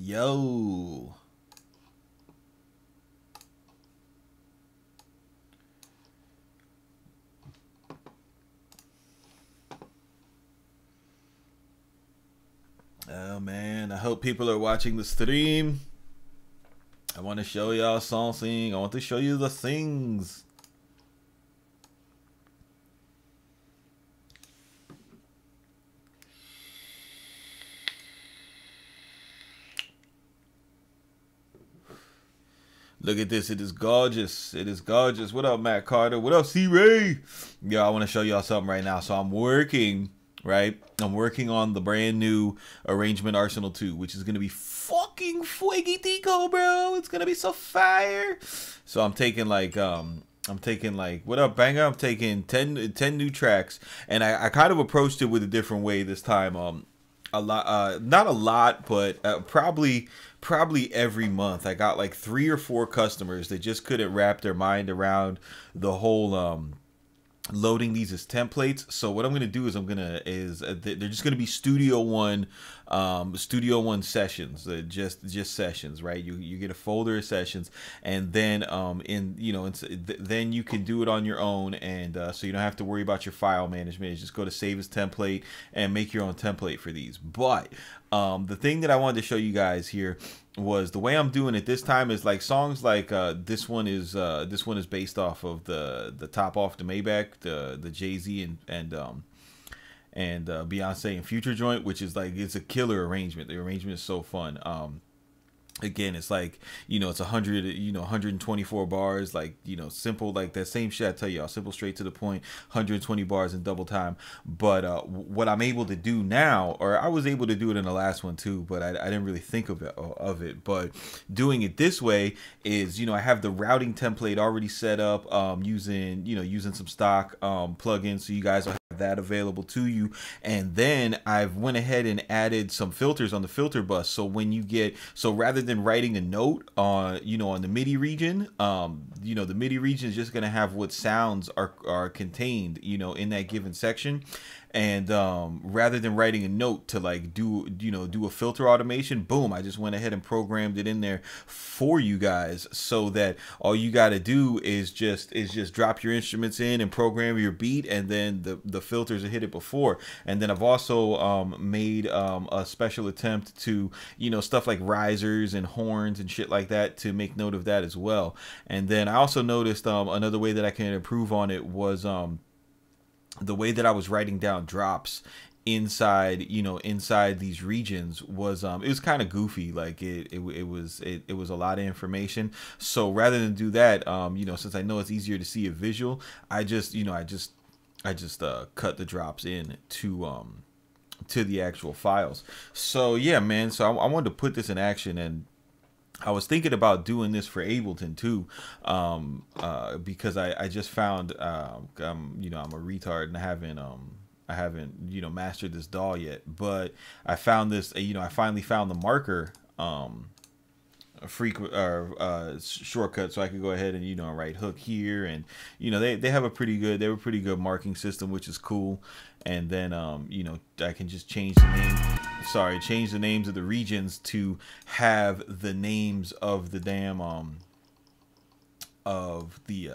Yo. Oh man, I hope people are watching the stream. I want to show y'all something. I want to show you the things. Look at this. It is gorgeous. It is gorgeous. What up, Matt Carter? What up, C-Ray? Yo, I want to show y'all something right now. So I'm working, right? I'm working on the brand new Arrangement Arsenal 2, which is going to be fucking fuegi tico, bro. It's going to be so fire. So I'm taking like, what up, Banger? I'm taking 10 new tracks. And I kind of approached it with a different way this time. A lot, not a lot, but probably every month I got like 3 or 4 customers that just couldn't wrap their mind around the whole loading these as templates. So what I'm gonna do is they're just gonna be Studio One sessions, just sessions, right? You get a folder of sessions, and then then you can do it on your own, and so you don't have to worry about your file management. You just go to Save as Template and make your own template for these. But the thing that I wanted to show you guys here was the way I'm doing it this time is like songs like this one is based off of the Top Off the Maybach, the Jay-Z and Beyonce and Future joint, which is like, it's a killer arrangement. The arrangement is so fun. Again, it's like, it's 124 bars, like, simple, like that same shit I tell y'all, simple, straight to the point, 120 bars in double time. But what I'm able to do now, or I was able to do it in the last one too, but I didn't really think of it. But doing it this way is, I have the routing template already set up, using some stock plugins, so you guys will have that available to you. And then I've went ahead and added some filters on the filter bus, so when you get, so rather than writing a note on on the MIDI region, the MIDI region is just going to have what sounds are contained in that given section. And rather than writing a note to like do a filter automation, boom, I just went ahead and programmed it in there for you guys, so that all you got to do is just drop your instruments in and program your beat, and then the filters will hit it before. And then I've also made a special attempt to stuff like risers and horns and shit like that, to make note of that as well. And then I also noticed another way that I can improve on it was the way that I was writing down drops inside these regions was it was kind of goofy. Like it was a lot of information. So rather than do that, since I know it's easier to see a visual, I just cut the drops in to the actual files. So yeah, man, so I wanted to put this in action, and I was thinking about doing this for Ableton too, because I just found I'm a retard and I haven't mastered this DAW yet, but I found this, I finally found the marker shortcut, so I could go ahead and write hook here, and they have a pretty good marking system, which is cool. And then I can just change the names of the regions to have the names of the damn of the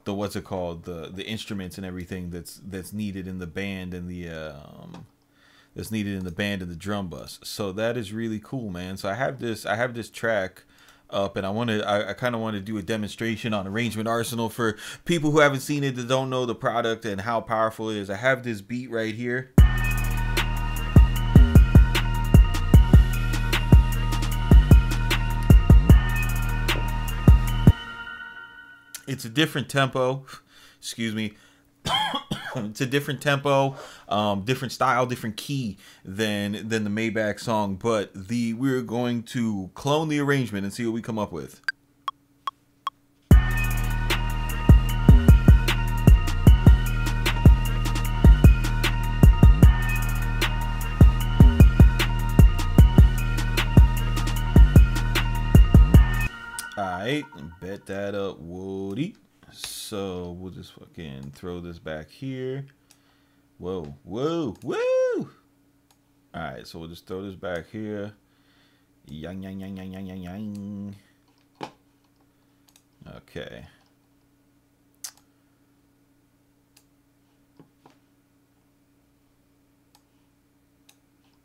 what's it called, the instruments and everything that's needed in the band, and the drum bus. So that is really cool, man. So I have this track up, and I kind of want to do a demonstration on Arrangement Arsenal for people who haven't seen it, that don't know the product and how powerful it is. I have this beat right here. It's a different tempo, excuse me. It's a different tempo, different style, different key than the Maybach song, but we're going to clone the arrangement and see what we come up with. Alright, bet that up, Woody. So we'll just fucking throw this back here. Whoa. Alright, so we'll just throw this back here. Yang, yang, yang, yang, yang, yang, yang. Okay.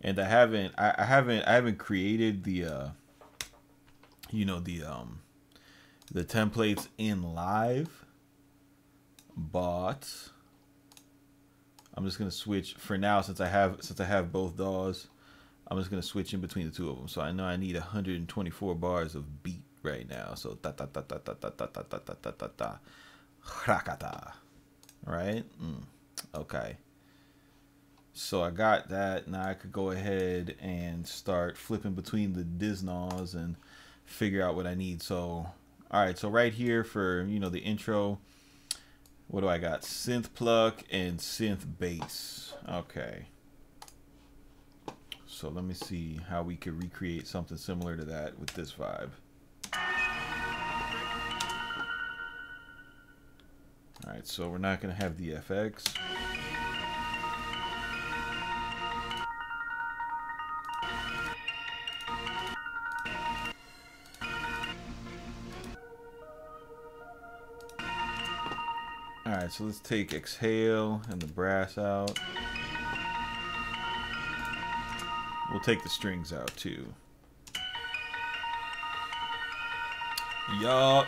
And I haven't created the you know, the templates in live, but I'm just gonna switch for now since I have both DAWs. I'm just gonna switch in between the two of them. So I know I need 124 bars of beat right now. So ta ta ta ta ta ta ta ta ta ta ta ta ta, rakata, right? Okay. So I got that. Now I could go ahead and start flipping between the Disnaws and figure out what I need. So, all right. So right here for, you know, the intro, what do I got? Synth pluck and synth bass. Okay. So let me see how we could recreate something similar to that with this vibe. All right. So we're not going to have the FX. Alright, so let's take exhale and the brass out. We'll take the strings out too. Yup.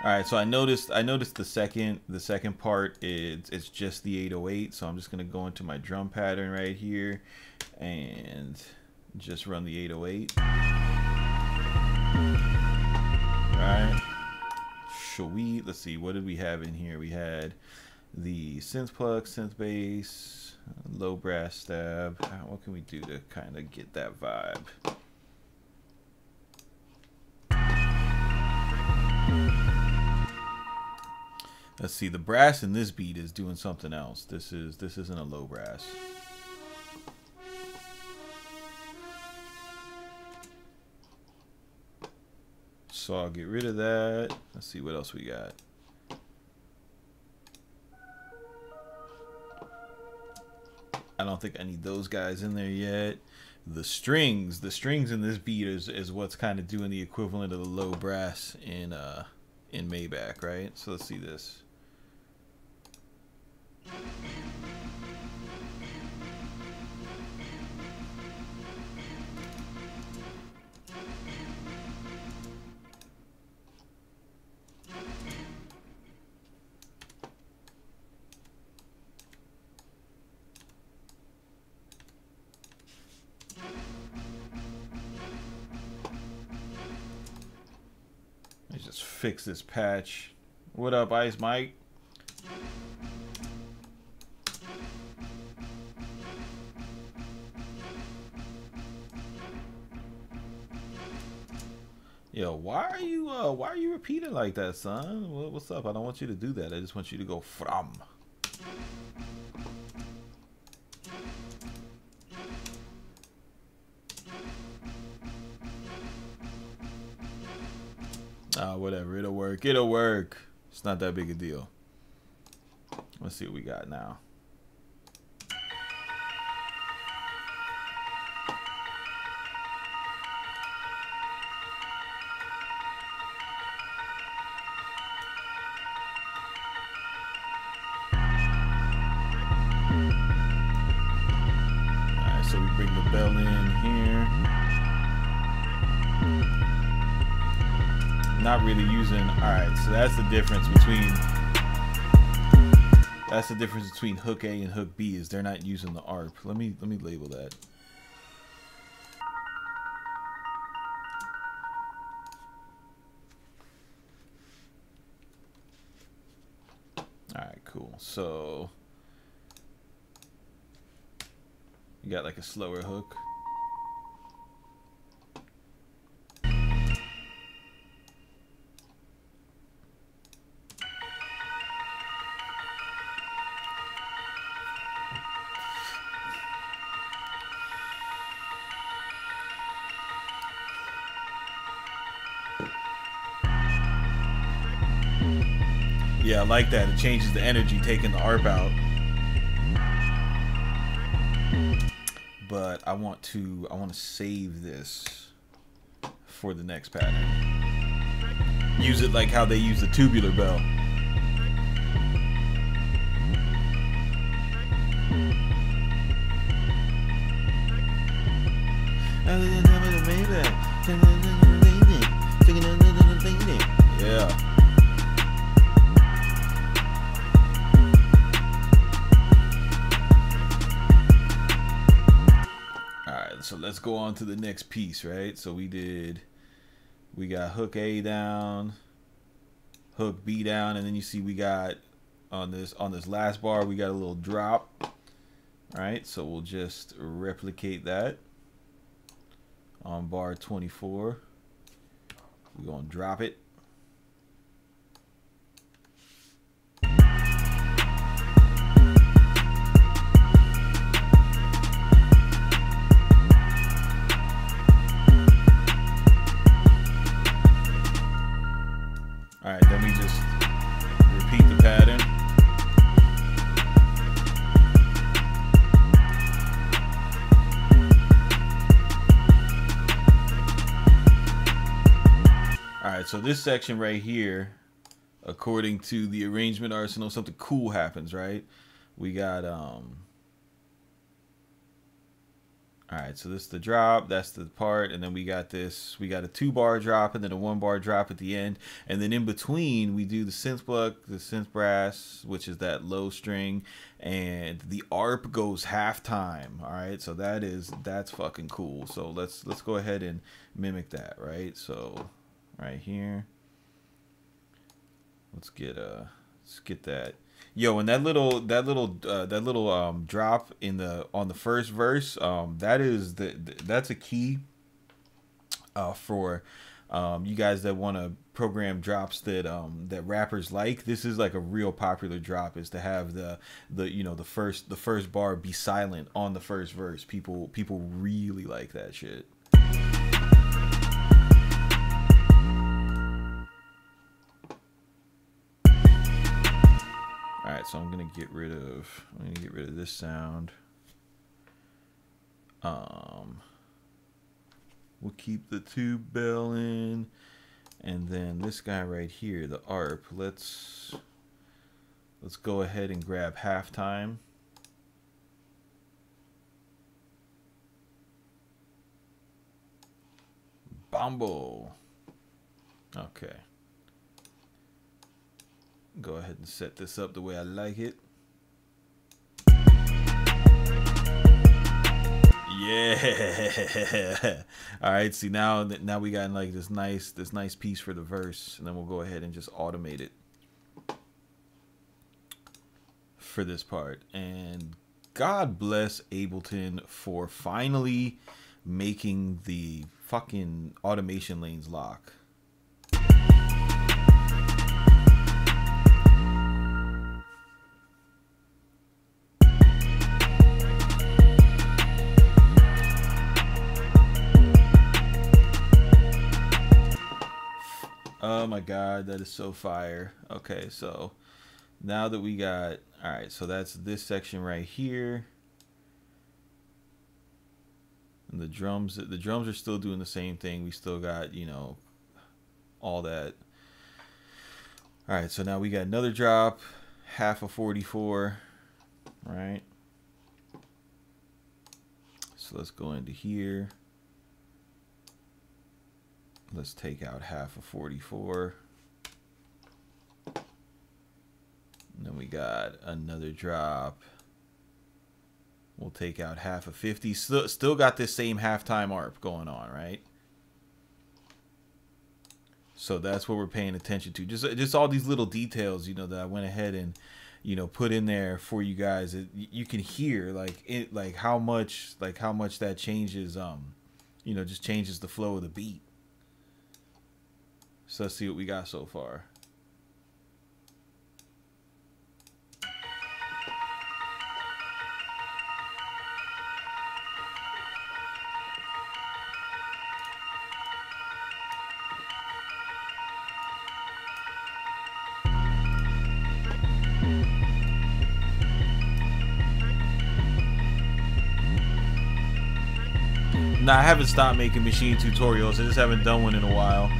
Alright, so I noticed the second part it's just the 808, so I'm just gonna go into my drum pattern right here and just run the 808. Alright. Sweet. Let's see, what did we have in here? We had the synth pluck, synth bass, low brass stab. What can we do to kind of get that vibe? Let's see, the brass in this beat is doing something else. This isn't a low brass. So I'll get rid of that. Let's see what else we got. I don't think I need those guys in there yet. The strings in this beat is what's kind of doing the equivalent of the low brass in Maybach, right? So let's see this. Just fix this patch. What up, Ice Mike? Yo, why are you repeating like that, son? What's up? I don't want you to do that. I just want you to go from. Whatever, it'll work. It'll work. It's not that big a deal. Let's see what we got now. Alright, so we bring the bell in here. Not really using. All right, so that's the difference between hook A and hook B is they're not using the ARP. Let me label that. All right, cool. So you got like a slower hook. Yeah, I like that. It changes the energy, taking the ARP out. But I want to save this. for the next pattern. Use it like how they use the tubular bell. Yeah. So let's go on to the next piece, right? So we got hook A down, hook B down, and then you see we got on this last bar we got a little drop, right? So we'll just replicate that on bar 24. We're gonna drop it. All right, then we just repeat the pattern. All right, so this section right here, according to the arrangement arsenal, something cool happens, right? We got all right, so this is the drop, that's the part, and then we got this, we got a 2-bar drop and then a 1-bar drop at the end, and then in between we do the synth pluck, the synth brass, which is that low string, and the ARP goes halftime. All right, so that's fucking cool. So let's go ahead and mimic that, right? So right here, let's get that. Yo, and that little drop in on the first verse, that's a key for you guys that want to program drops that that rappers like. This is like a real popular drop, is to have the first bar be silent on the first verse. People really like that shit. All right, so I'm gonna get rid of this sound. We'll keep the tube bell in, and then this guy right here, the ARP. Let's go ahead and grab halftime. Bombo. Okay. Go ahead and set this up the way I like it. Yeah. All right. See, now we got like this nice piece for the verse, and then we'll go ahead and just automate it for this part. And God bless Ableton for finally making the fucking automation lanes lock. Oh my God, that is so fire. Okay, so now that we got, all right, so that's this section right here. And the drums are still doing the same thing. We still got, you know, all that. All right, so now we got another drop, half of 44, right? So let's go into here. Let's take out half of 44. And then we got another drop. We'll take out half of 50. Still got this same halftime ARP going on, right? So that's what we're paying attention to. Just all these little details, you know, that I went ahead and, you know, put in there for you guys. You can hear like how much that changes, you know, just changes the flow of the beat. So let's see what we got so far. Nah, I haven't stopped making machine tutorials. I just haven't done one in a while.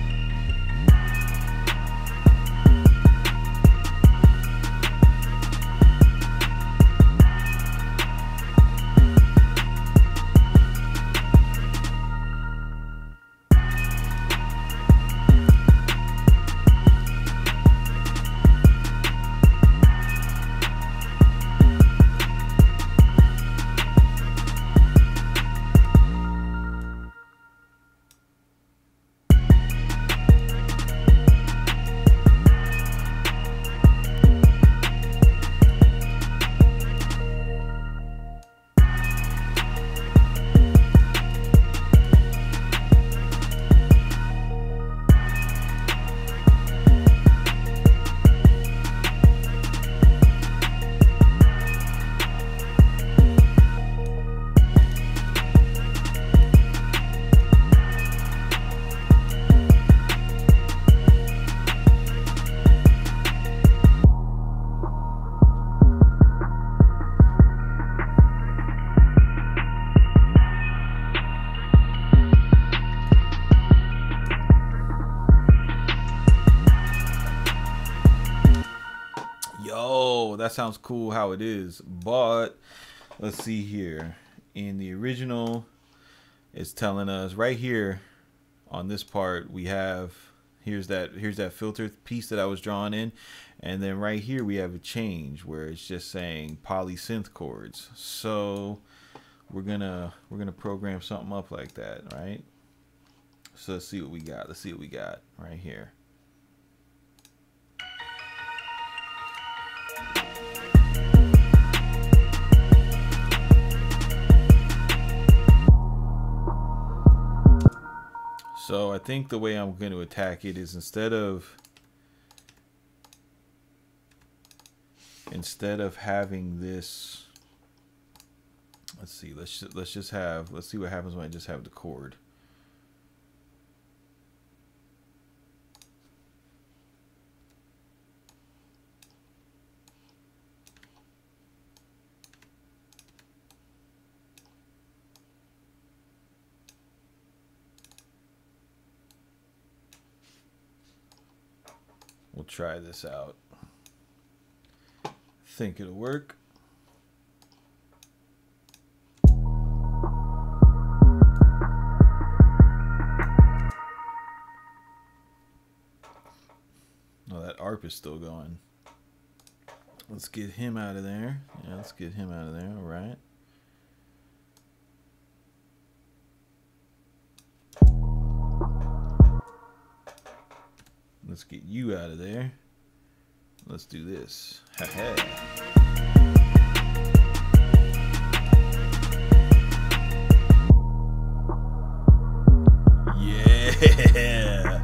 Yo, that sounds cool how it is, but let's see here. In the original, it's telling us right here on this part, we have here's that filter piece that I was drawing in, and then right here we have a change where it's just saying polysynth chords. So we're gonna program something up like that, right? So let's see what we got. Let's see what we got right here. So I think the way I'm going to attack it is instead of having this, let's see what happens when I just have the chord. We'll try this out. Think it'll work. Oh, that ARP is still going. Let's get him out of there. Yeah, let's get him out of there. All right. Let's get you out of there. Let's do this. Ha-ha. Yeah.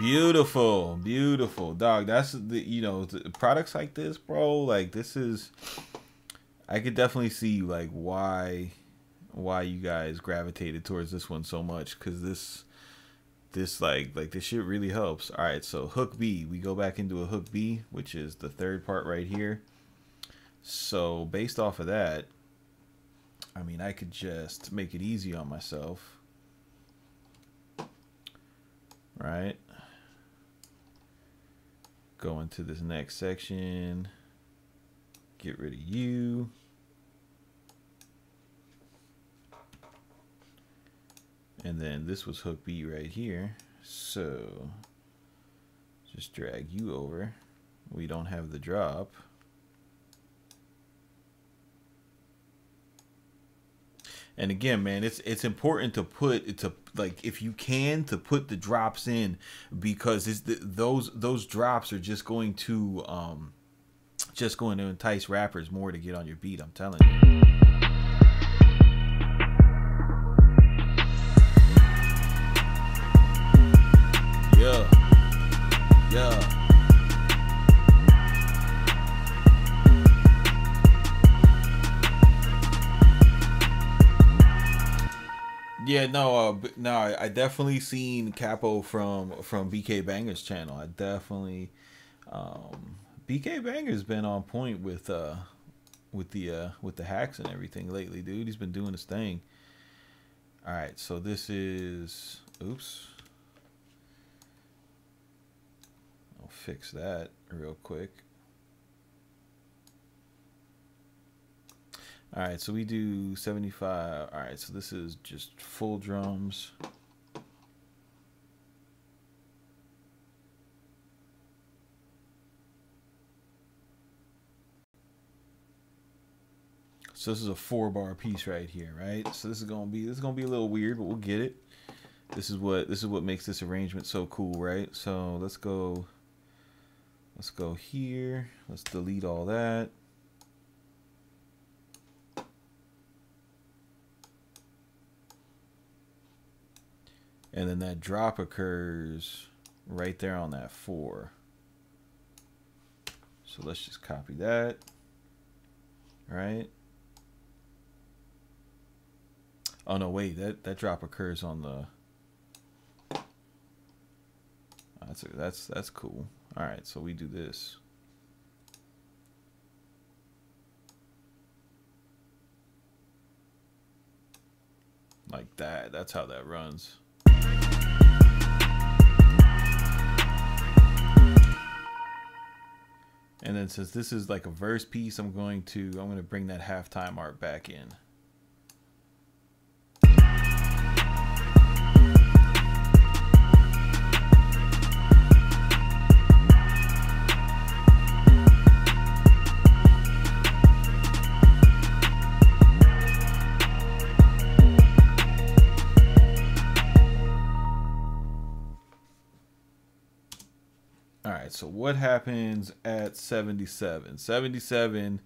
Beautiful, beautiful, dog. That's the, you know, the products like this, bro. Like, this is, I could definitely see like why you guys gravitated towards this one so much, because this like this shit really helps. All right, so hook B, we go back into a hook B, which is the third part right here. So based off of that, I mean, I could just make it easy on myself, right? Go into this next section, get rid of you. And then this was hook B right here. So just drag you over. We don't have the drop. And again, man, it's important to put like, if you can, to put the drops in, because it's those drops are just going to entice rappers more to get on your beat. I'm telling you. Yeah. Yeah, no, no, I definitely seen Capo from BK Banger's channel. I definitely, BK Banger's been on point with the hacks and everything lately, dude. He's been doing his thing. All right, so this is, oops. I'll fix that real quick. All right, so we do 75. All right, so this is just full drums. So this is a 4-bar piece right here, right? So this is gonna be a little weird, but we'll get it. This is what makes this arrangement so cool, right? So let's go here. Let's delete all that. And then that drop occurs right there on that 4. So let's just copy that. Right? Oh no, wait, that drop occurs on the, that's cool. All right, so we do this. Like that. That's how that runs. And then since this is like a verse piece, I'm going to bring that halftime art back in. All right, so what happens at 77? 77.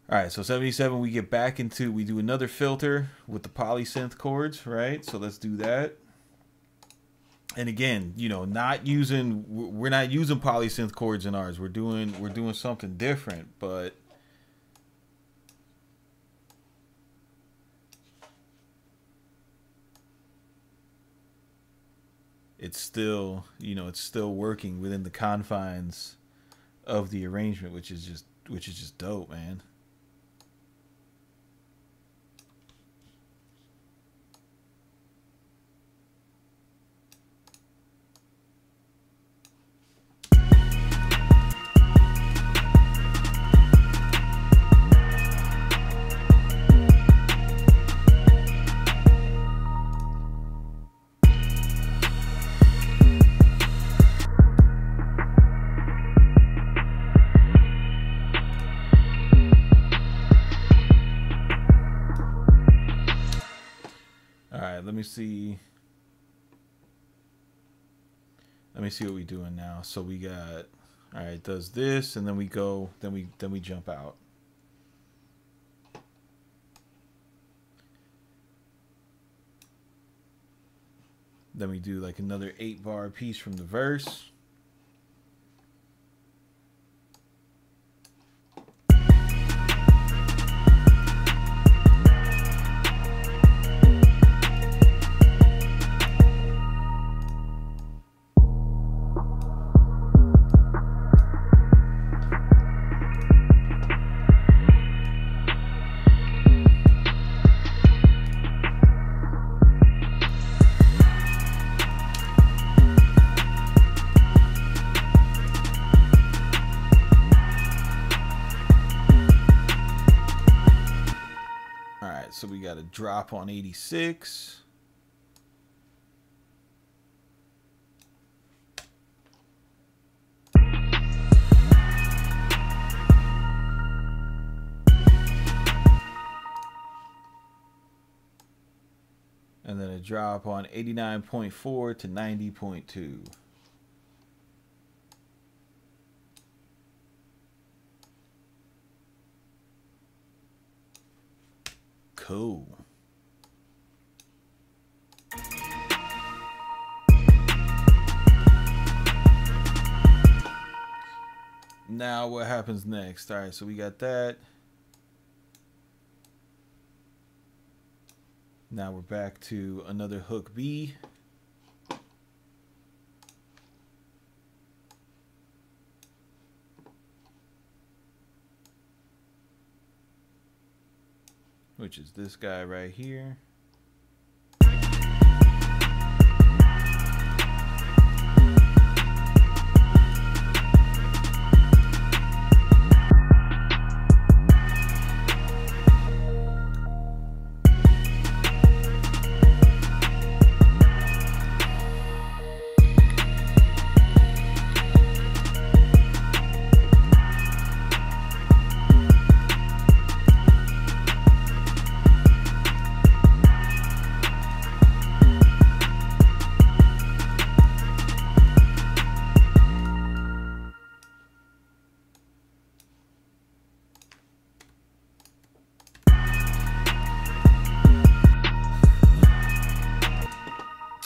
All right, so 77, we get back into, we do another filter with the polysynth chords, right? So let's do that. And again, you know, we're not using polysynth chords in ours. We're doing something different, but it's still, you know, it's still working within the confines of the arrangement, which is just dope, man. Let me see what we're doing now. So we got, all right, does this, and then we go, then we jump out. Then we do like another 8-bar piece from the verse. So we got a drop on 86. And then a drop on 89.4 to 90.2. Cool. Now what happens next? All right, so we got that. Now we're back to another hook B. Which is this guy right here.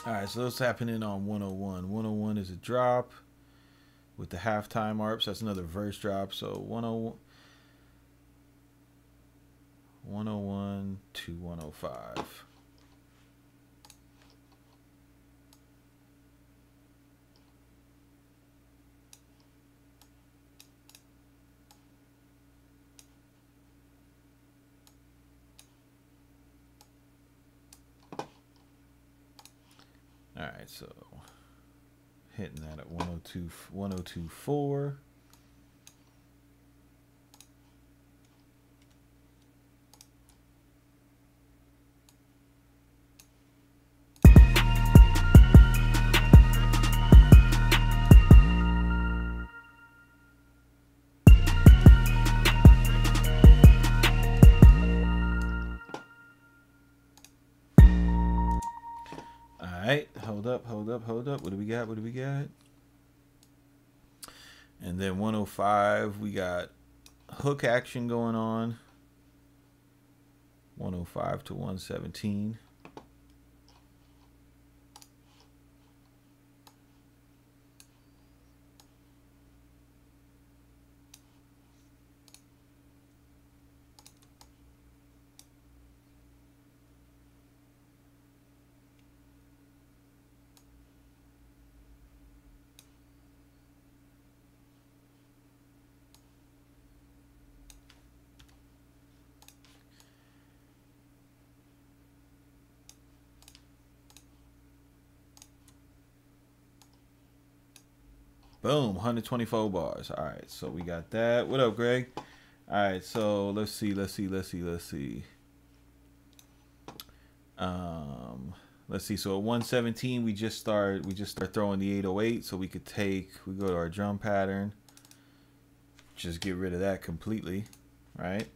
Alright, so that's happening on 101. 101 is a drop with the halftime ARPs. That's another verse drop. So 101 to 105. All right, so hitting that at 102, 102.4. Alright, hold up. What do we got? And then 105, we got hook action going on. 105 to 117. Boom, 124 bars. All right, so we got that. What up, Greg? All right, so let's see. Let's see. So at 117, we just start throwing the 808. So we go to our drum pattern, just get rid of that completely, right?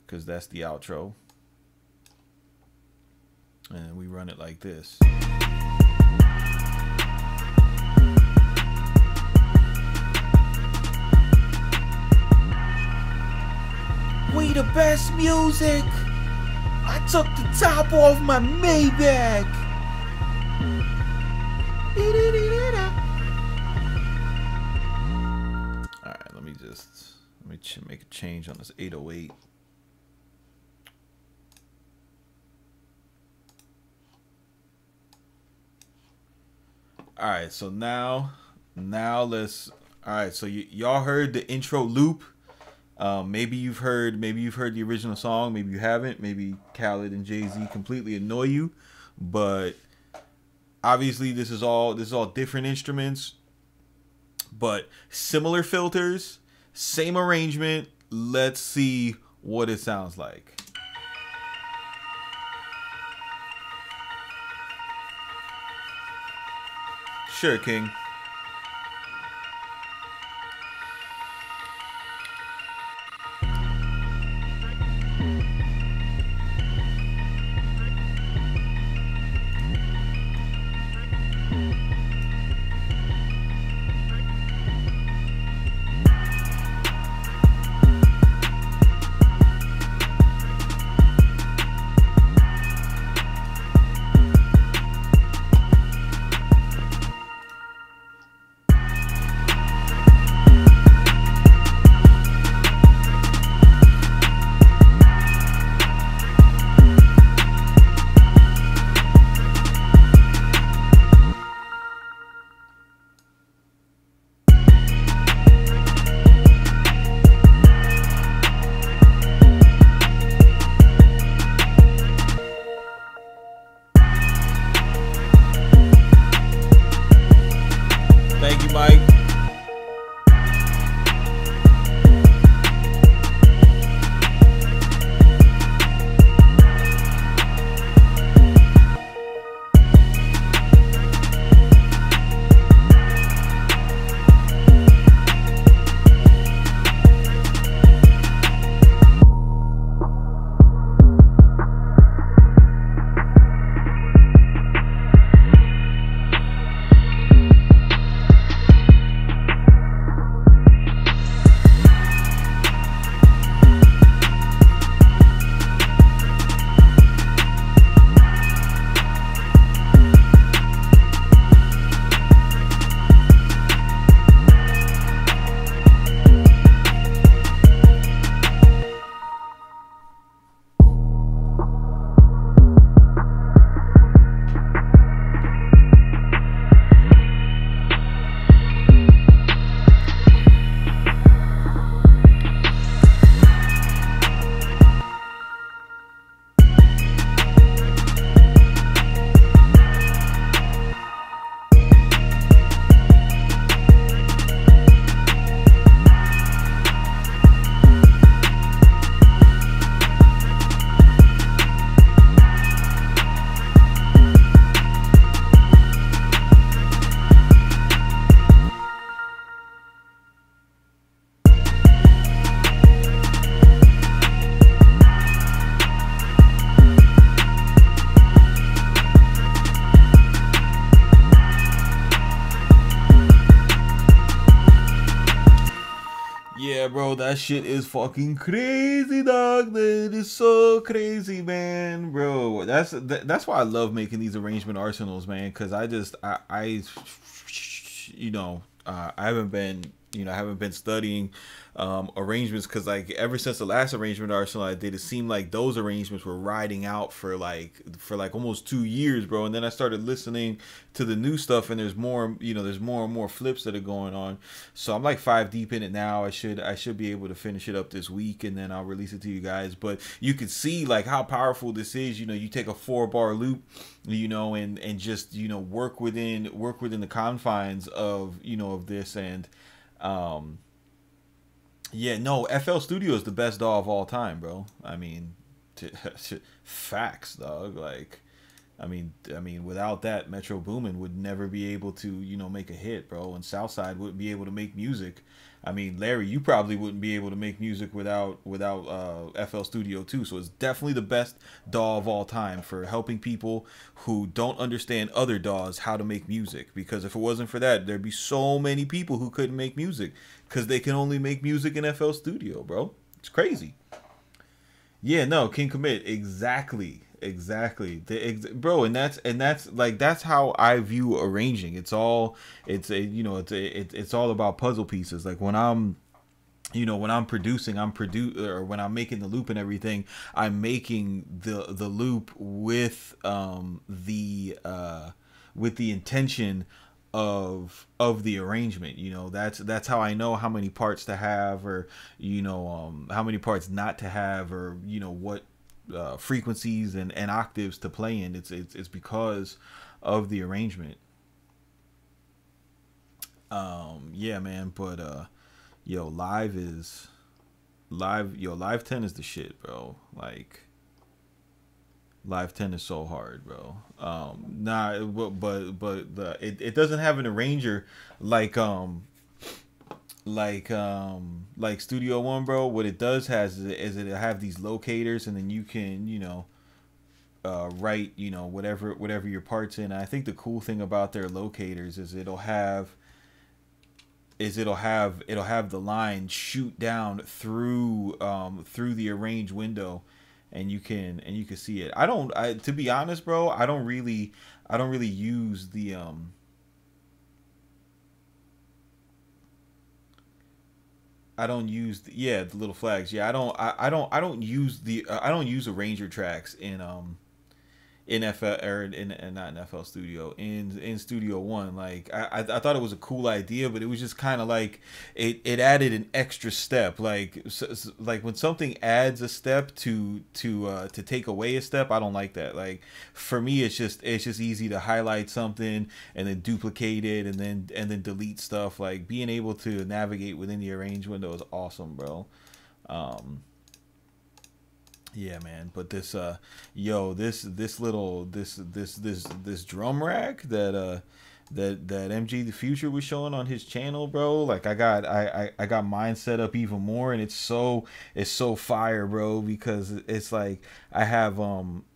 Because that's the outro, and we run it like this. We the best music. I took the top off my Maybach. All right, let me make a change on this 808. All right, so now let's. All right, so y'all heard the intro loop. Maybe you've heard the original song, maybe you haven't. Maybe Khaled and Jay-Z completely annoy you, but obviously this is all different instruments, but similar filters, same arrangement. Let's see what it sounds like. Sure, King. Mike. Yeah, bro, that shit is fucking crazy, dog. That is so crazy, man, bro. That's why I love making these arrangement arsenals, man. Cause I you know, I haven't been, I haven't been studying arrangements, because like ever since the last arrangement arsenal I did, it seemed like those arrangements were riding out for like almost 2 years, bro. And then I started listening to the new stuff, and there's more, there's more and more flips that are going on. So I'm like 5 deep in it now. I should be able to finish it up this week, and then I'll release it to you guys. But you can see like how powerful this is. You take a 4-bar loop, and just work within the confines of of this. And yeah, no, FL Studio is the best DAW of all time, bro. I mean, facts, dog. Like, I mean, without that, Metro Boomin would never be able to, make a hit, bro. And Southside wouldn't be able to make music. I mean, Larry, you probably wouldn't be able to make music without FL Studio too. So it's definitely the best DAW of all time for helping people who don't understand other DAWs how to make music. Because if it wasn't for that, there'd be so many people who couldn't make music because they can only make music in FL Studio, bro. It's crazy. Yeah, no, King Commit, exactly, bro. And that's like, that's how I view arranging. It's all about puzzle pieces. Like when I'm producing, or when I'm making the loop and everything, I'm making the loop with the intention of the arrangement. That's how I know how many parts to have, or how many parts not to have, or what frequencies and octaves to play in. It's because of the arrangement. Yeah, man. But live 10 is the shit, bro. Like, Live 10 is so hard, bro. It doesn't have an arranger like Studio One, bro. What it does is it have these locators, and then you can write whatever your parts in. And I think the cool thing about their locators is it'll have the line shoot down through the arrange window, and you can see it. To be honest, bro, I don't really use the the little flags. Yeah, I don't use arranger tracks in FL or in not in FL Studio, in Studio One. Like I thought it was a cool idea, but it was just kind of like it added an extra step. Like like when something adds a step to take away a step, I don't like that. Like for me, it's just easy to highlight something and then duplicate it and then delete stuff. Like being able to navigate within the arrange window is awesome, bro. Um, Yeah, man. But this yo, this drum rack that MG the Future was showing on his channel, bro. Like I got mine set up even more, and it's so fire, bro, because it's like I have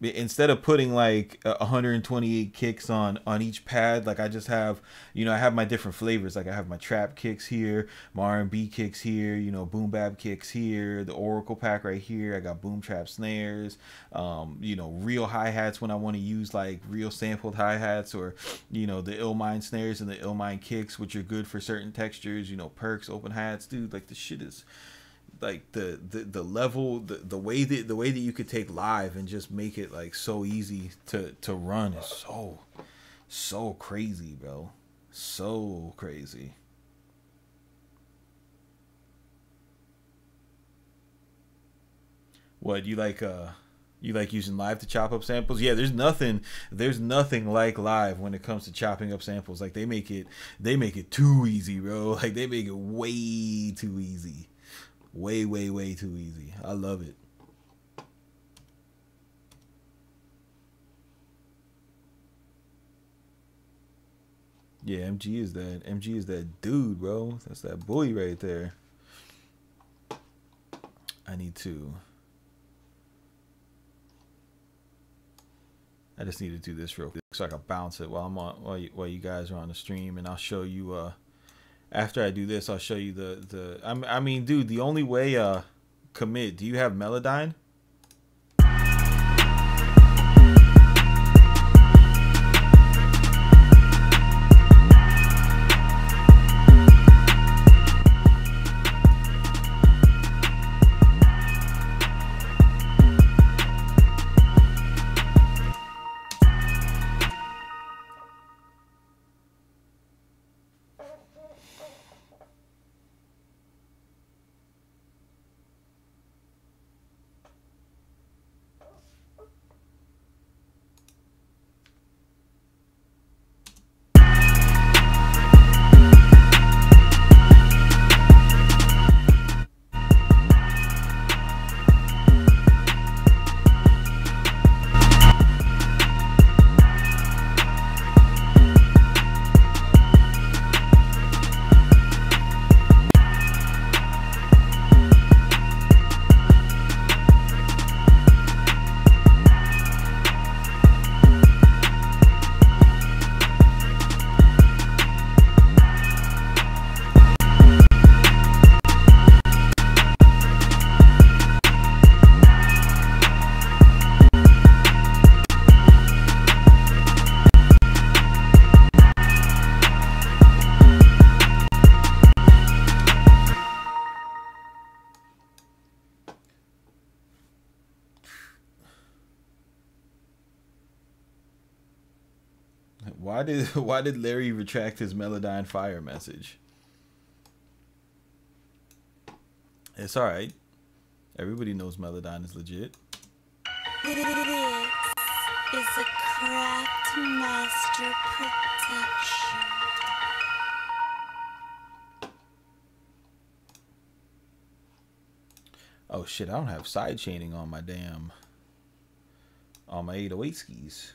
instead of putting like 128 kicks on each pad, like I just have, I have my different flavors. Like I have my trap kicks here, my R&B kicks here, boom bap kicks here, the Oracle pack right here. I got boom trap snares, real hi-hats when I want to use like real sampled hi-hats, or the Illmind snares and the Illmind kicks, which are good for certain textures, perks, open hats, dude. Like the shit is like the level, the way that you could take live and just make it like so easy to run is so crazy, bro. So crazy. What you like using live to chop up samples? Yeah, there's nothing like live when it comes to chopping up samples. Like they make it too easy, bro. Like they make it way too easy. Way too easy. I love it. Yeah, MG is that dude, bro. That's that boy right there. I need to I just need to do this real quick so I can bounce it while I'm on while you guys are on the stream, and I'll show you after I do this I'll show you I mean, dude, the only way commit. Do you have Melodyne? Why did Larry retract his Melodyne Fire message? It's all right. Everybody knows Melodyne is legit. This is a craft master protection. Oh shit, I don't have side chaining on my 808 skis.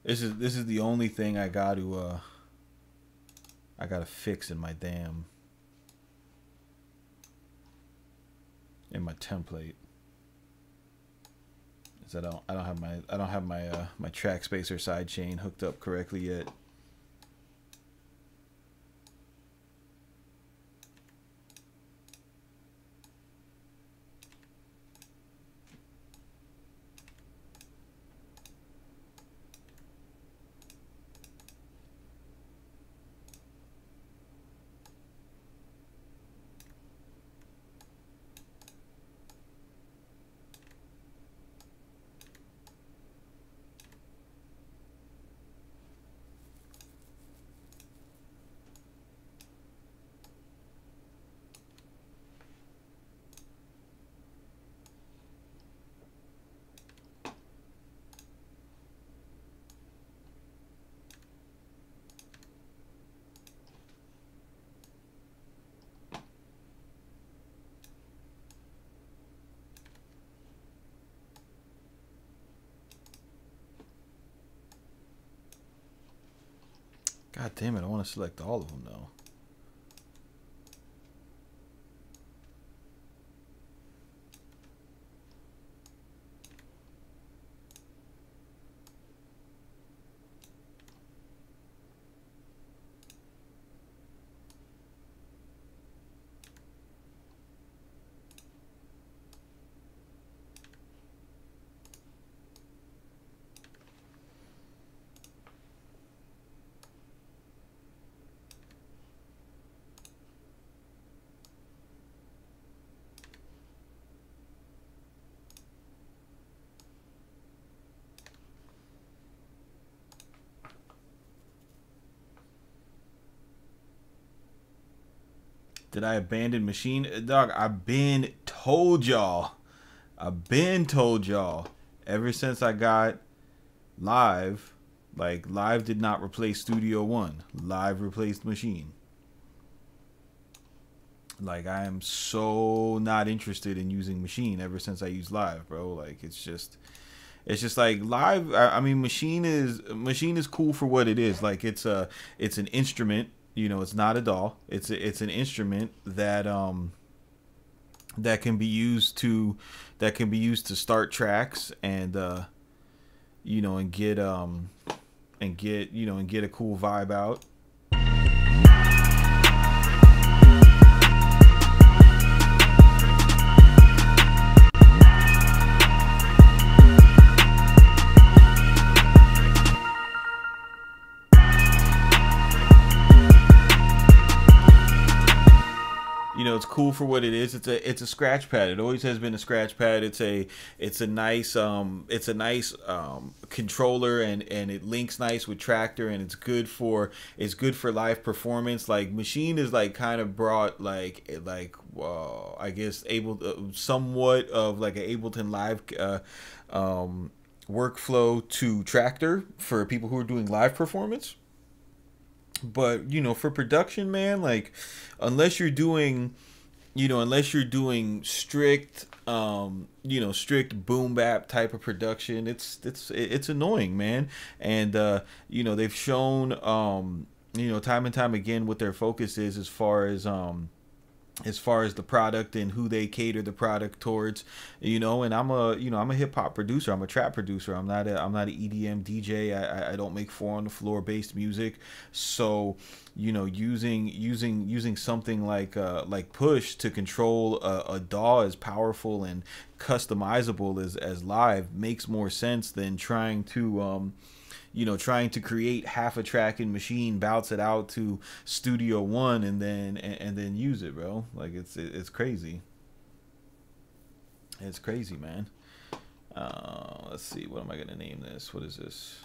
This is the only thing I got to fix in my template. Is I don't have my track spacer side chain hooked up correctly yet. God damn it, I want to select all of them though. Did I abandon Machine? Dog, I've been told y'all. Ever since I got Live, like Live did not replace Studio One. Live replaced Machine. Like I am so not interested in using Machine ever since I used Live, bro. Like it's just like Live. I mean, Machine is cool for what it is. Like it's an instrument. You know, it's not a DAW. It's an instrument that that can be used to start tracks and you know, and get a cool vibe out. You know, it's cool for what it is. It's a scratch pad. It always has been a scratch pad. It's a nice controller, and it links nice with Tractor, and it's good for live performance. Like Machine is like kind of brought I guess somewhat of like an Ableton Live workflow to Tractor for people who are doing live performance. But you know, for production, man, like unless you're doing strict strict boom bap type of production, it's annoying, man. And you know, they've shown you know, time and time again what their focus is as far as the product and who they cater the product towards, you know. And I'm a hip hop producer. I'm a trap producer. I'm not an EDM DJ. I don't make 4 on the floor based music. So, you know, using something like Push to control a DAW as powerful and customizable as Live makes more sense than trying to create half a track in Machine, bounce it out to Studio One, and then use it, bro. Like it's crazy. It's crazy, man. Let's see. What am I gonna name this? What is this?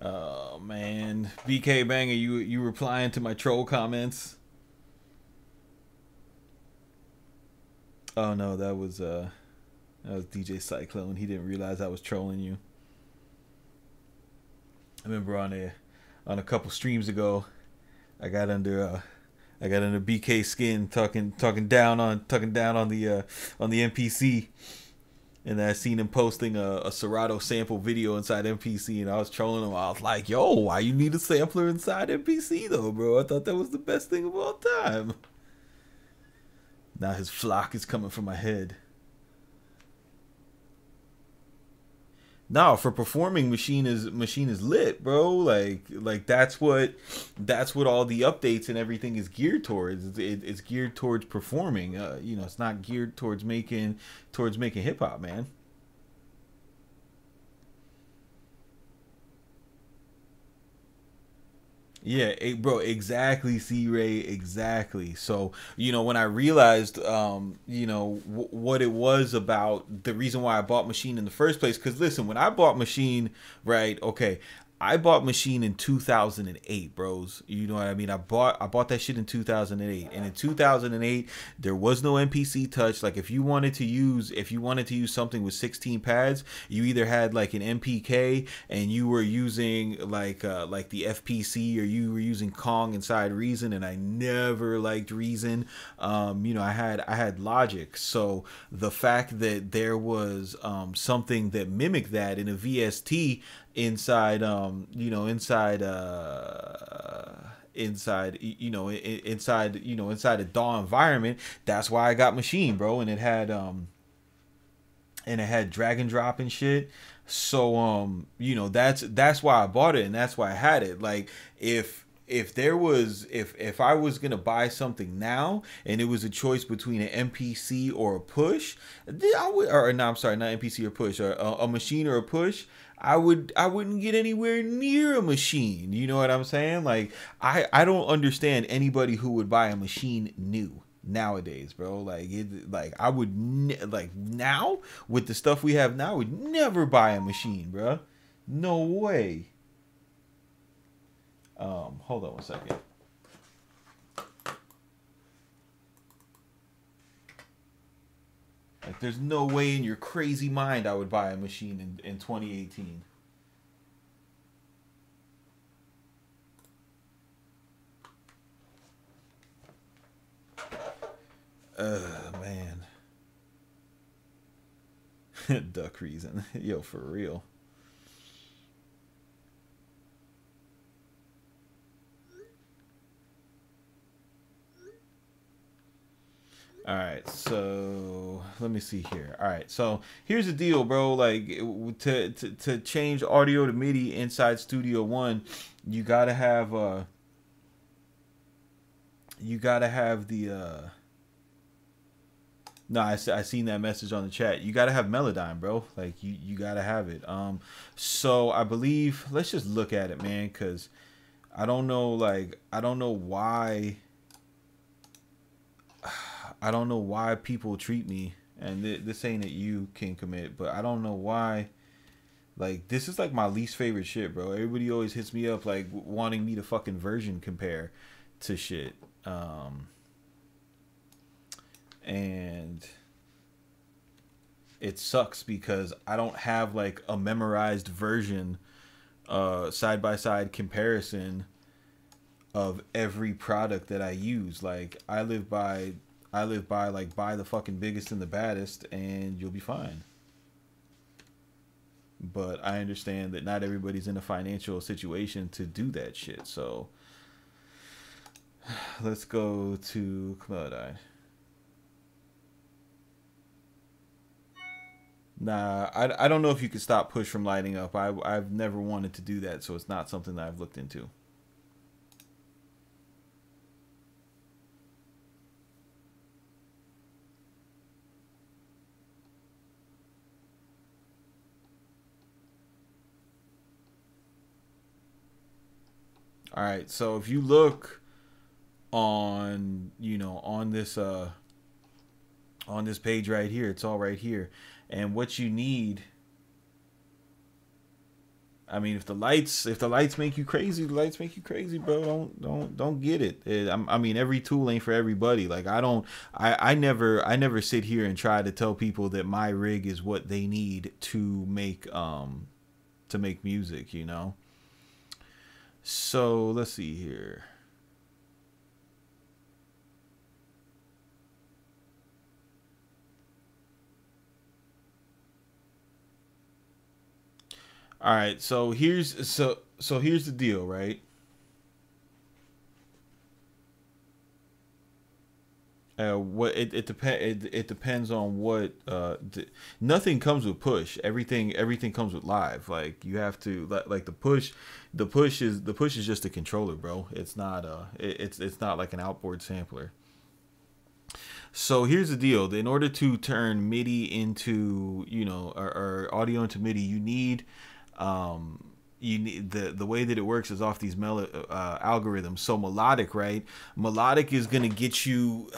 Oh man, BK Banger, you replying to my troll comments? Oh no, that was DJ Cyclone. He didn't realize I was trolling you. I remember on a couple streams ago, I got under BK skin talking down on the MPC. And I seen him posting a Serato sample video inside MPC, and I was trolling him. I was like, yo, why you need a sampler inside MPC though, bro? I thought that was the best thing of all time. Now his flock is coming from my head. No, for performing, Machine is lit, bro. Like that's what all the updates and everything is geared towards. It's geared towards performing. You know, it's not geared towards making hip hop, man. Yeah, bro, exactly, C Ray, exactly. So, when I realized, what it was about, the reason why I bought Machine in the first place, because listen, when I bought Machine, right, okay, I bought Machine in 2008, bros. You know what I mean? I bought that shit in 2008. And in 2008, there was no MPC touch. Like if you wanted to use something with 16 pads, you either had like an MPK and you were using like the FPC, or you were using Kong inside Reason, and I never liked Reason. I had Logic. So the fact that there was something that mimicked that in a VST inside inside a DAW environment, that's why I got Machine, bro. And it had drag and drop and shit. So that's why I bought it, and that's why I had it. Like if I was gonna buy something now and it was a choice between an MPC or a push, I would, or no, I'm sorry, not MPC or push, or a Machine or a push, I wouldn't get anywhere near a Machine. You know what I'm saying? Like I don't understand anybody who would buy a Machine new nowadays, bro. Like I would like now with the stuff we have now, I would never buy a Machine, bro. No way. Hold on one second. Like, there's no way in your crazy mind I would buy a Machine in 2018. Man. Duck Reason. Yo, for real. All right, so let me see here. All right, so here's the deal, bro. Like to change audio to MIDI inside Studio One, you gotta have the. No, I seen that message on the chat. You gotta have Melodyne, bro. Like you gotta have it. So I believe, let's just look at it, man, because I don't know. Like I don't know why. I don't know why people treat me, and this ain't that you can commit, but I don't know why. Like, this is like my least favorite shit, bro. Everybody always hits me up like wanting me to fucking version compare to shit. And it sucks because I don't have like a memorized version, side by side comparison of every product that I use. Like I live by like buy the fucking biggest and the baddest and you'll be fine. But I understand that not everybody's in a financial situation to do that shit. So let's go to Commodore. Nah, I don't know if you can stop push from lighting up. I've never wanted to do that, so it's not something that I've looked into. All right, so if you look on, on this page right here, it's all right here. And what you need, I mean, if the lights make you crazy, the lights make you crazy, bro. Don't get it. I mean, every tool ain't for everybody. Like I never sit here and try to tell people that my rig is what they need to make music, you know. So let's see here. All right, so here's the deal, right? What it depends on what nothing comes with push. Everything comes with live. Like you have to like the push is just a controller, bro. It's not it's not like an outboard sampler. So here's the deal. In order to turn MIDI into, or audio into MIDI, you need you need the way that it works is off these algorithms. So melodic, right? Melodic is gonna get you.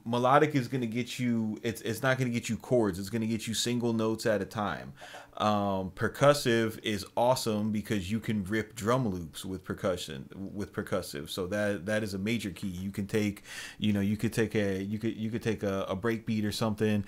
Melodic is gonna get you. It's not gonna get you chords. It's gonna get you single notes at a time. Percussive is awesome because you can rip drum loops with percussive. So that is a major key. You can take, you could take a break beat or something,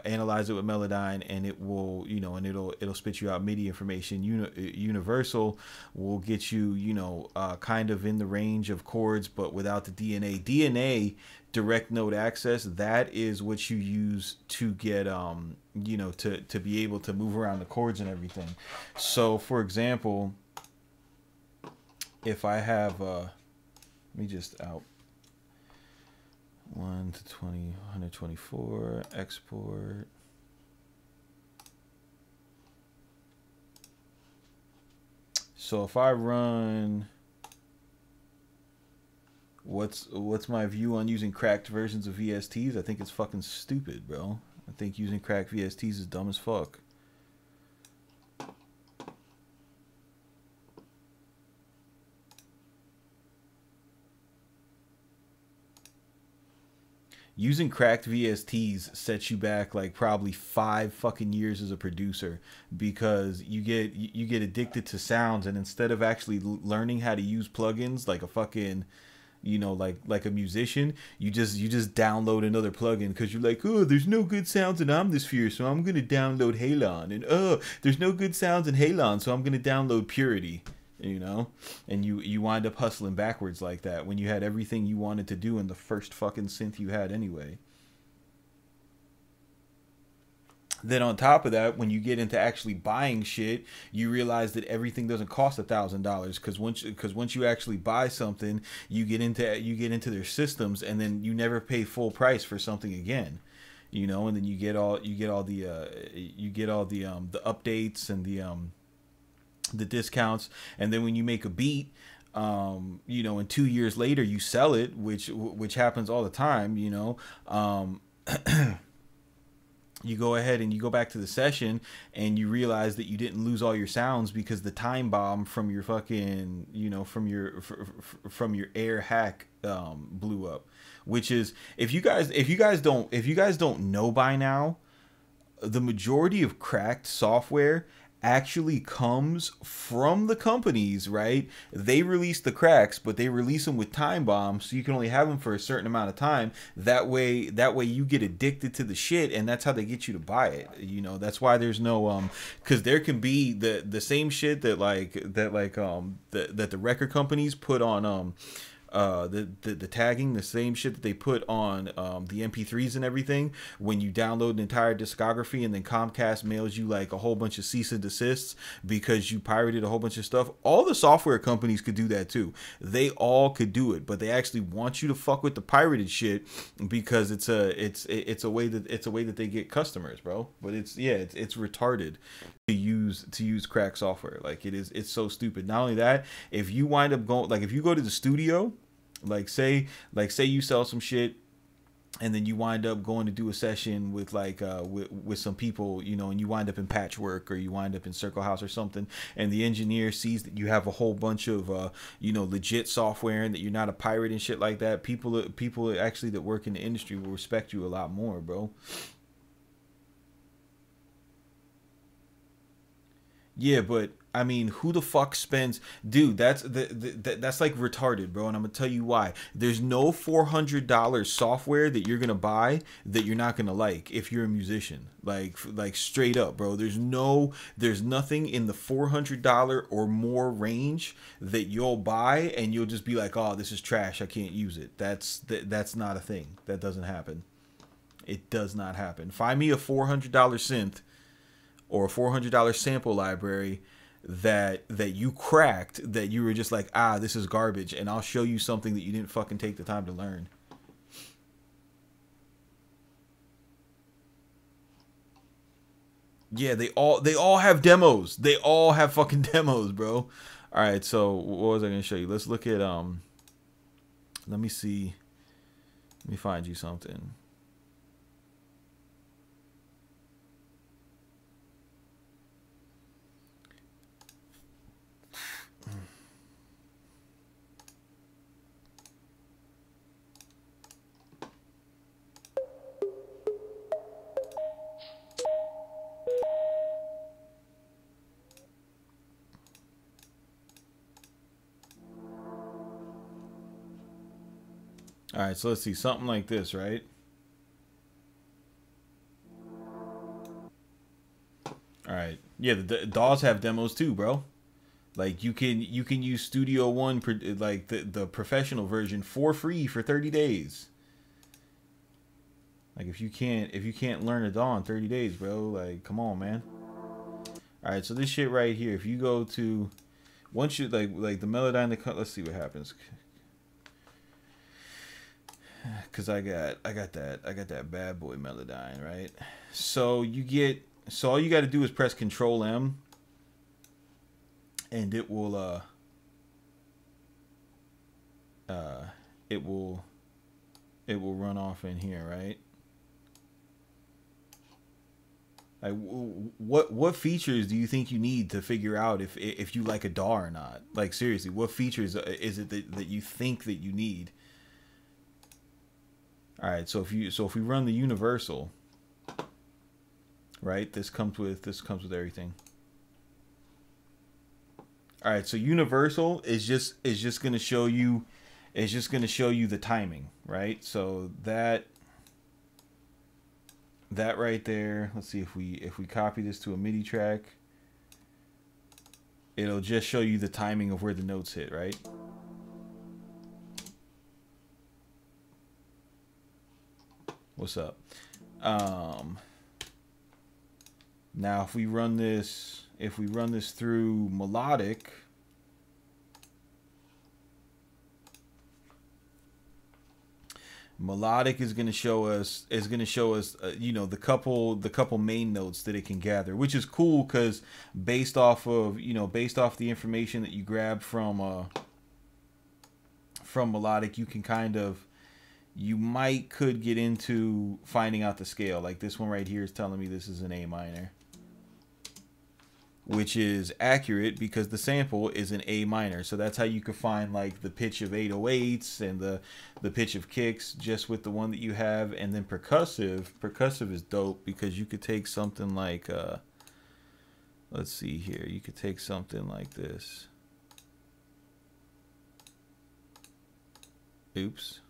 analyze it with Melodyne, and it will, and it'll spit you out MIDI information. Universal will get you, kind of in the range of chords, but without the DNA. Direct node access, that is what you use to get to be able to move around the chords and everything. So for example, if I have let me just out 1 to 20 124 export. So if I run, what's my view on using cracked versions of VSTs? I think it's fucking stupid, bro. I think using cracked VSTs is dumb as fuck. Using cracked VSTs sets you back like probably 5 fucking years as a producer, because you get addicted to sounds, and instead of actually learning how to use plugins like a fucking, like a musician, you just download another plugin because you're like, oh, there's no good sounds in Omnisphere, so I'm gonna download Halon, and oh, there's no good sounds in Halon, so I'm gonna download Purity, and you wind up hustling backwards like that when you had everything you wanted to do in the first fucking synth you had anyway. Then on top of that, when you get into actually buying shit, you realize that everything doesn't cost $1,000, because once you actually buy something, you get into their systems, and then you never pay full price for something again, and then you get all the updates and the discounts, and then when you make a beat, and 2 years later you sell it, which happens all the time, you go ahead and you go back to the session and you realize that you didn't lose all your sounds because the time bomb from your fucking, from your air hack blew up. Which is, if you guys don't know by now, the majority of cracked software actually comes from the companies, right? They release the cracks, but they release them with time bombs, so you can only have them for a certain amount of time. That way you get addicted to the shit, and that's how they get you to buy it. That's why there's no because there can be the same shit that the record companies put on the tagging, the same shit that they put on the MP3s and everything. When you download an entire discography and then Comcast mails you like a whole bunch of cease and desists because you pirated a whole bunch of stuff, all the software companies could do that too. They all could do it, but they actually want you to fuck with the pirated shit because it's a way that they get customers, bro. But it's retarded to use crack software. Like it's so stupid. Not only that, if you wind up going, like if you go to the studio, like say you sell some shit and then you wind up going to do a session with with some people, and you wind up in Patchwork or you wind up in Circle House or something, and the engineer sees that you have a whole bunch of legit software and that you're not a pirate and shit like that, people actually that work in the industry will respect you a lot more, bro. Yeah, but I mean, who the fuck spends, dude? That's that's like retarded, bro. And I'm gonna tell you why. There's no $400 software that you're gonna buy that you're not gonna like if you're a musician. Like straight up, bro. There's nothing in the $400 or more range that you'll buy and you'll just be like, oh, this is trash, I can't use it. That's not a thing. That doesn't happen. It does not happen. Find me a $400 synth or a $400 sample library that you cracked, that you were just like, ah, this is garbage, and I'll show you something that you didn't fucking take the time to learn. Yeah, they all have demos. They all have fucking demos, bro. All right, so what was I gonna show you? Let's look at let me see. Let me find you something. All right, so let's see something like this, right? All right, yeah, the DAWs have demos too, bro. Like you can use Studio One, like the professional version for free for 30 days. Like if you can't learn a DAW in 30 days, bro, like come on, man. All right, so this shit right here, if you go to once you like the Melodyne, let's see what happens. Cause I got that bad boy Melodyne, right? So all you got to do is press Control M, and it will run off in here, right? Like what features do you think you need to figure out if you like a DAW or not? Like seriously, what features is it that you think that you need? All right, so if we run the universal, right? This comes with everything. All right, so universal is just going to show you the timing, right? So that right there. Let's see if we copy this to a MIDI track, it'll just show you the timing of where the notes hit, right? What's up? Now if we run this through melodic, is going to show us you know, the couple main notes that it can gather, which is cool because based off the information that you grab from melodic, you can could get into finding out the scale. Like this one right here is telling me this is an A minor, which is accurate because the sample is an A minor. So that's how you could find like the pitch of 808s and the pitch of kicks just with the one that you have. And then percussive is dope because you could take something like let's see here, you could take something like this. Oops.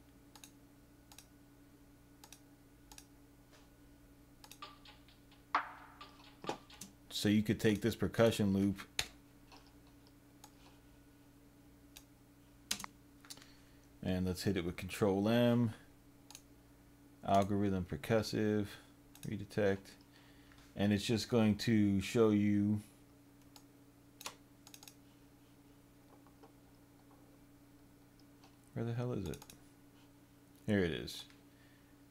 So you could take this percussion loop and let's hit it with Control M, algorithm percussive, redetect, and it's just going to show you where the hell is it? Here it is.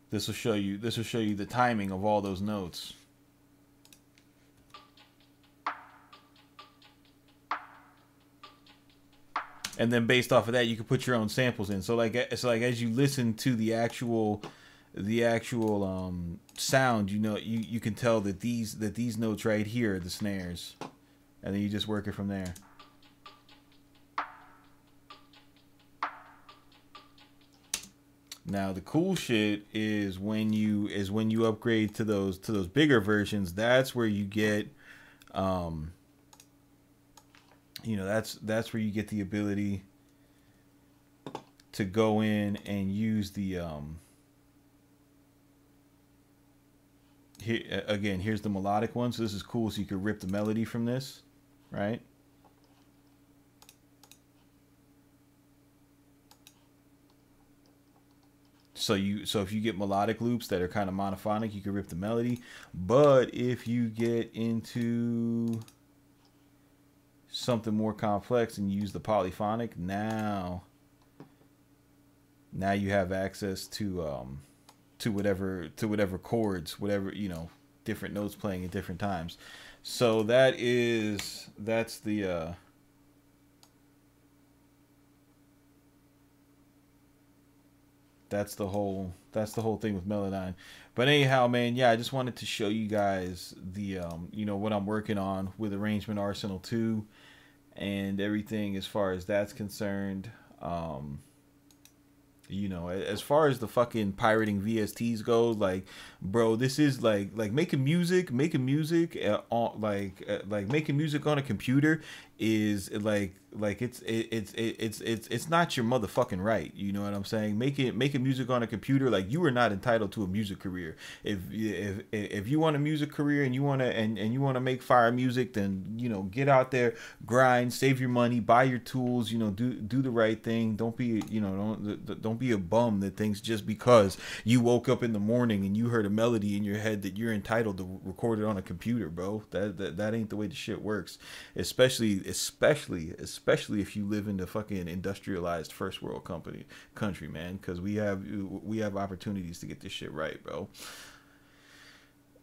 This will show you the timing of all those notes. And then based off of that, you can put your own samples in. So like as you listen to the actual sound, you know, you can tell that these notes right here are the snares, and then you just work it from there. Now the cool shit is when you upgrade to those bigger versions. That's where you get you know, that's where you get the ability to go in and use the here again, here's the melodic one. So this is cool, so you could rip the melody from this, right? So if you get melodic loops that are kind of monophonic, you can rip the melody. But if you get into something more complex and use the polyphonic, now you have access to whatever chords, whatever, you know, different notes playing at different times. So that's the whole thing with Melodyne. But anyhow, man, yeah, I just wanted to show you guys the you know, what I'm working on with Arrangement Arsenal 2 and everything as far as that's concerned. You know, as far as the fucking pirating VSTs goes, like, bro, this is like making music on making music on a computer is like it's not your motherfucking right. You know what I'm saying? Making music on a computer, like, you are not entitled to a music career. If you want a music career and you want to and you want to make fire music, then, you know, get out there, grind, save your money, buy your tools, you know, do the right thing. Don't be, you know, don't be a bum that thinks just because you woke up in the morning and you heard a melody in your head that you're entitled to record it on a computer, bro. That ain't the way the shit works. Especially if you live in the fucking industrialized first world country, man, because we have opportunities to get this shit right, bro.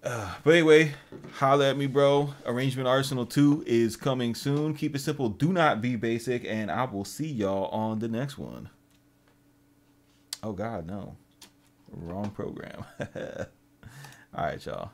But anyway, holla at me, bro. Arrangement Arsenal 2 is coming soon. Keep it simple, do not be basic, and I will see y'all on the next one. Oh god, no, wrong program. All right, y'all.